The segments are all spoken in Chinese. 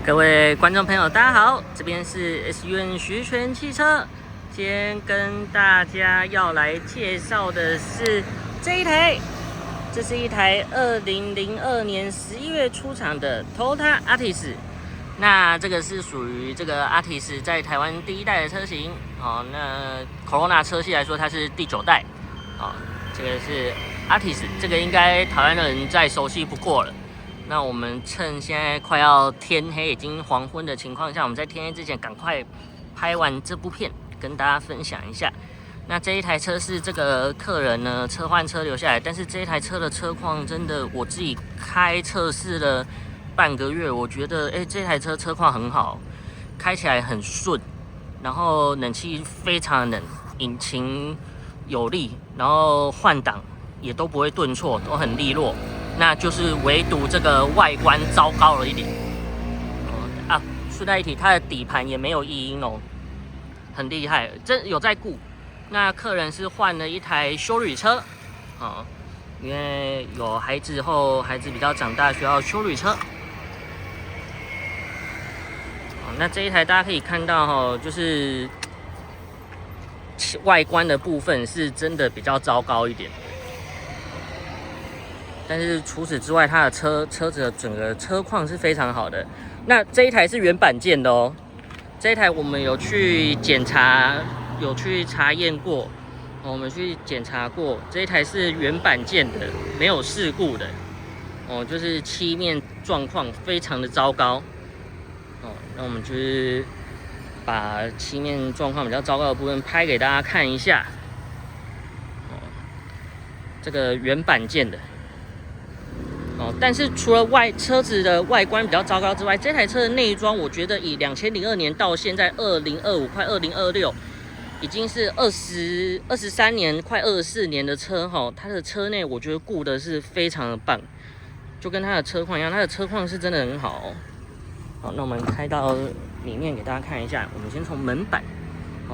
各位观众朋友，大家好，这边是 SUN 徐权汽车。今天跟大家要来介绍的是这一台，这是一台2002年11月出厂的 Toyota Altis。那这个是属于这个 Altis 在台湾第一代的车型哦。那 Corona 车系来说，它是第9代哦。这个是 Altis， 这个应该台湾的人再熟悉不过了。那我们趁现在快要天黑，已经黄昏的情况下，我们在天黑之前赶快拍完这部片，跟大家分享一下。那这一台车是这个客人呢车换车留下来，但是这一台车的车况真的我自己开测试了半个月，我觉得这台车车况很好，开起来很顺，然后冷气非常冷，引擎有力，然后换挡也都不会顿挫，都很利落。那就是唯独这个外观糟糕了一点顺带一提，它的底盘也没有异音哦，很厉害，这有在顾。那客人是换了一台休旅车因为有孩子后，孩子比较长大，需要休旅车。那这一台大家可以看到就是外观的部分是真的比较糟糕一点。但是除此之外，它的车子的整个车况是非常好的。那这一台是原版件的哦，这一台我们有去检查，有去查验过，我们去检查过，这一台是原版件的，没有事故的就是漆面状况非常的糟糕那我们就是把漆面状况比较糟糕的部分拍给大家看一下这个原版件的。但是除了车子的外观比较糟糕之外，这台车的内装，我觉得以2002年到现在2025快2026，已经是23年快24年的车它的车内我觉得顾的是非常的棒，就跟它的车况一样，它的车况是真的很好好，那我们开到里面给大家看一下。我们先从门板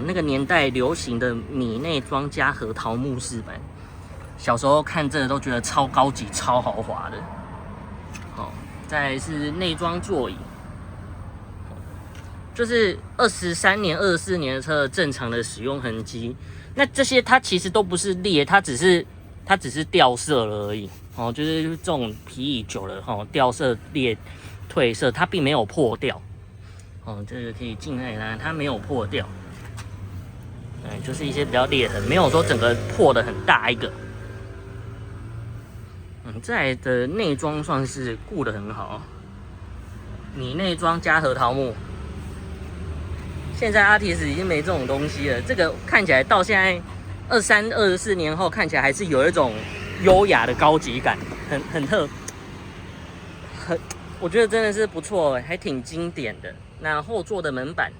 那个年代流行的米内装加核桃木饰板。小时候看这个都觉得超高级、超豪华的。再来是内装座椅，就是23年、24年的车正常的使用痕迹。那这些它其实都不是裂，它只是掉色了而已。就是这种皮椅久了掉色、裂、褪色，它并没有破掉。这个可以近来看，它没有破掉。就是一些比较裂痕，没有说整个破的很大一个。这台的内装算是顾得很好，米内装加核桃木。现在Altis已经没这种东西了，这个看起来到现在23、24年后，看起来还是有一种优雅的高级感，我觉得真的是不错，还挺经典的。那后座的门板，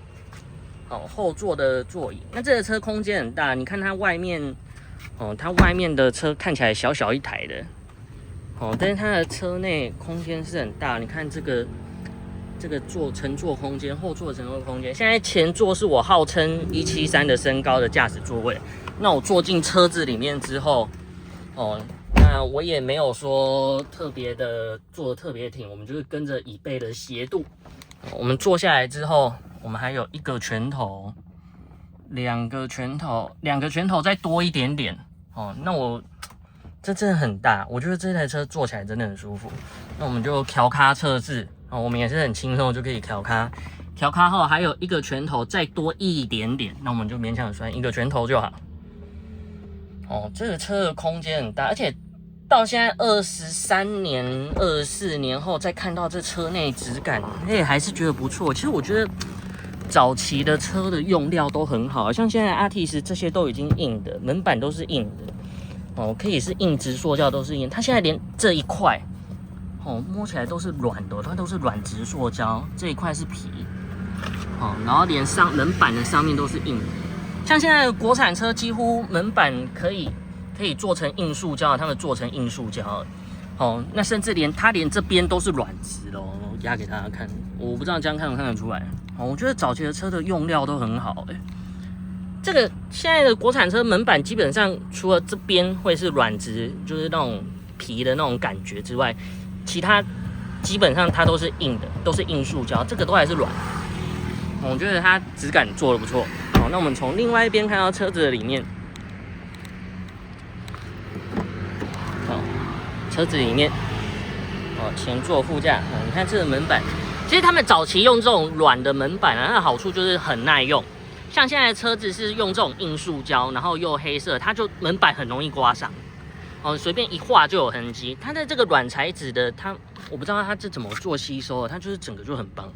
后座的座椅，那这个车空间很大，你看它外面，它外面的车看起来小小一台的。但是它的车内空间是很大，你看这个乘坐空间，后座乘坐空间。现在前座是我号称173的身高的驾驶座位，那我坐进车子里面之后，那我也没有说特别的坐得特别挺，我们就是跟着椅背的斜度。我们坐下来之后，我们还有1个拳头，2个拳头再多一点点那这真的很大，我觉得这台车坐起来真的很舒服。那我们就调咖测试我们也是很轻松就可以调咖后还有1个拳头再多一点点，那我们就勉强算1个拳头就好。这个车的空间很大，而且到现在23年、24年后再看到这车内质感，还是觉得不错。其实我觉得早期的车的用料都很好，像现在Altis这些都已经硬的，门板都是硬的。可以是硬质塑胶，都是硬。它现在连这一块，摸起来都是软的，它都是软质塑胶，这一块是皮，然后连门板的上面都是硬的。像现在的国产车，几乎门板可以做成硬塑胶，他们做成硬塑胶那甚至连这边都是软质的我压给大家看，我不知道这样看不看得出来我觉得早期的车的用料都很好这个现在的国产车门板基本上除了这边会是软质，就是那种皮的那种感觉之外，其他基本上它都是硬的，都是硬塑胶，这个都还是软。我觉得它质感做得不错。好，那我们从另外一边看到车子的里面。好，车子里面，前座、副驾，你看这个门板，其实他们早期用这种软的门板啊，它的好处就是很耐用。像现在的车子是用这种硬塑胶，然后又黑色，它就门板很容易刮伤。随便一划就有痕迹。它的这个软材质的，我不知道它这怎么做吸收的，它就是整个就很棒。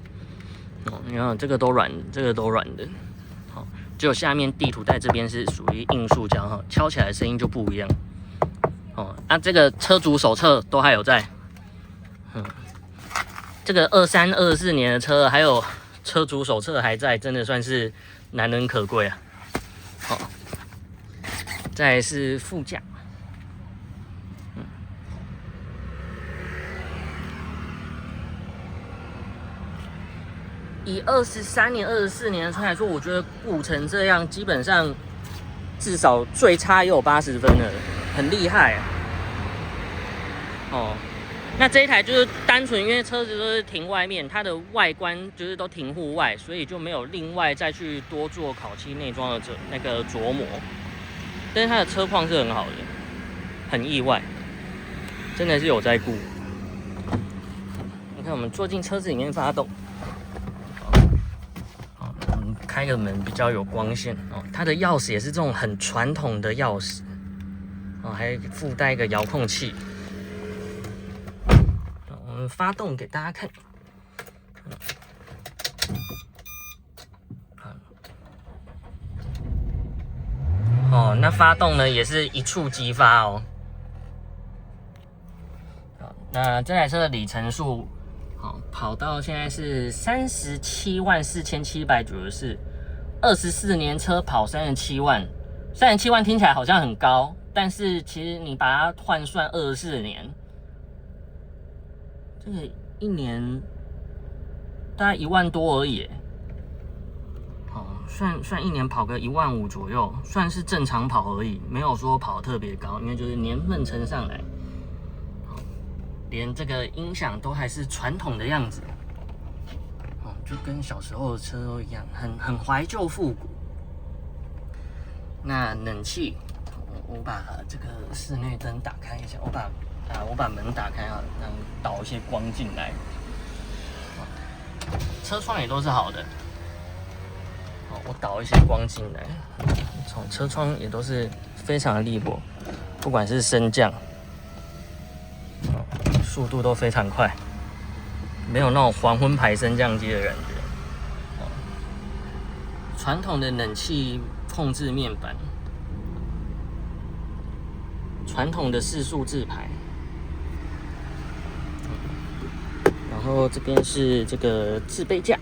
你看这个都软，这个都软的。好，只有下面地图带这边是属于硬塑胶哈，敲起来的声音就不一样。那这个车主手册都还有在。这个23、24年的车，还有车主手册还在，真的算是难能可贵啊。好，再来是副驾。以23年、24年的车来说，我觉得顾成这样，基本上至少最差也有80分了，很厉害啊。那这一台就是单纯因为车子都是停外面，它的外观就是都停户外，所以就没有另外再去多做烤漆内装的那个琢磨。但是它的车况是很好的，很意外，真的是有在顾。你看我们坐进车子里面发动。开个门比较有光线它的钥匙也是这种很传统的钥匙还附带一个遥控器。我们发动给大家看。那发动呢也是一触即发哦。那这台车的里程数。跑到现在是374794，24年车跑37万，37万听起来好像很高，但是其实你把它换算24年，这个一年大概1万多而已。算一年跑个1万5左右，算是正常跑而已，没有说跑得特别高，因为就是年份乘上来。连这个音响都还是传统的样子，就跟小时候的车都一样，很怀旧复古。那冷气，我把这个室内灯打开一下，我把门打开啊，让导一些光进来。车窗也都是好的，我导一些光进来，从车窗也都是非常的利落，不管是升降。速度都非常快，没有那种黄昏牌升降机的感觉。传统的冷气控制面板，传统的4速自排，然后这边是这个置备架，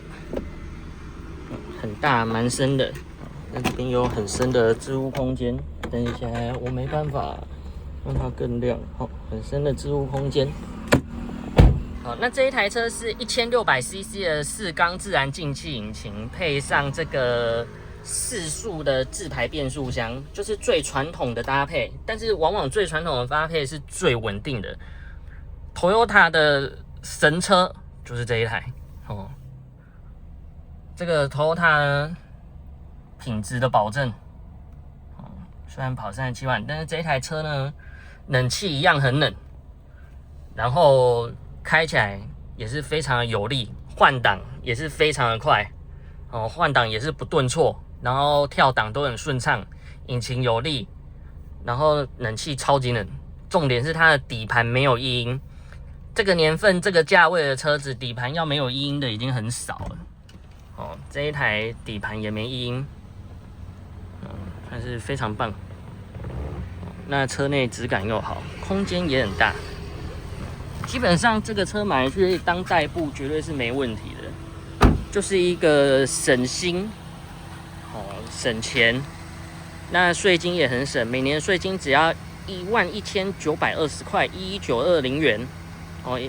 很大蛮深的，那这边有很深的置物空间。等一下，我没办法让它更亮，很深的置物空间。那这一台车是1600cc 的4缸自然进气引擎，配上这个4速的自排变速箱，就是最传统的搭配。但是往往最传统的搭配是最稳定的。Toyota 的神车就是这一台这个 Toyota 呢，品质的保证虽然跑37万，但是这一台车呢，冷气一样很冷，然后开起来也是非常的有力，换挡也是非常的快换挡也是不顿挫，然后跳档都很顺畅，引擎有力，然后冷气超级冷，重点是它的底盘没有异音。这个年份这个价位的车子底盘要没有异音的已经很少了这一台底盘也没异音还是非常棒。那车内质感又好，空间也很大，基本上这个车买回去当代步绝对是没问题的，就是一个省心省钱，那税金也很省，每年税金只要11920块，11920元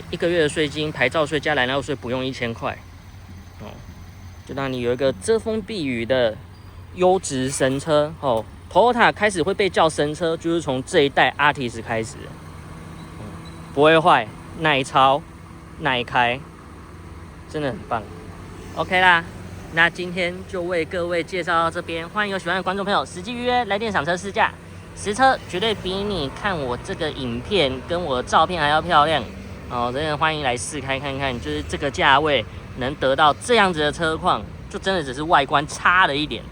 一个月的税金，牌照税加燃料税不用1000块就让你有一个遮风避雨的优质神车Toyota 开始会被叫神车，就是从这一代 Altis 开始不会坏，耐操耐开，真的很棒。OK 啦，那今天就为各位介绍到这边，欢迎有喜欢的观众朋友实际预约来电赏车试驾，实车绝对比你看我这个影片跟我的照片还要漂亮哦！真的欢迎来试开看看，就是这个价位能得到这样子的车况，就真的只是外观差了一点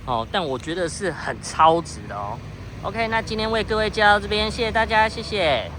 哦，但我觉得是很超值的哦。OK， 那今天为各位介绍到这边，谢谢大家，谢谢。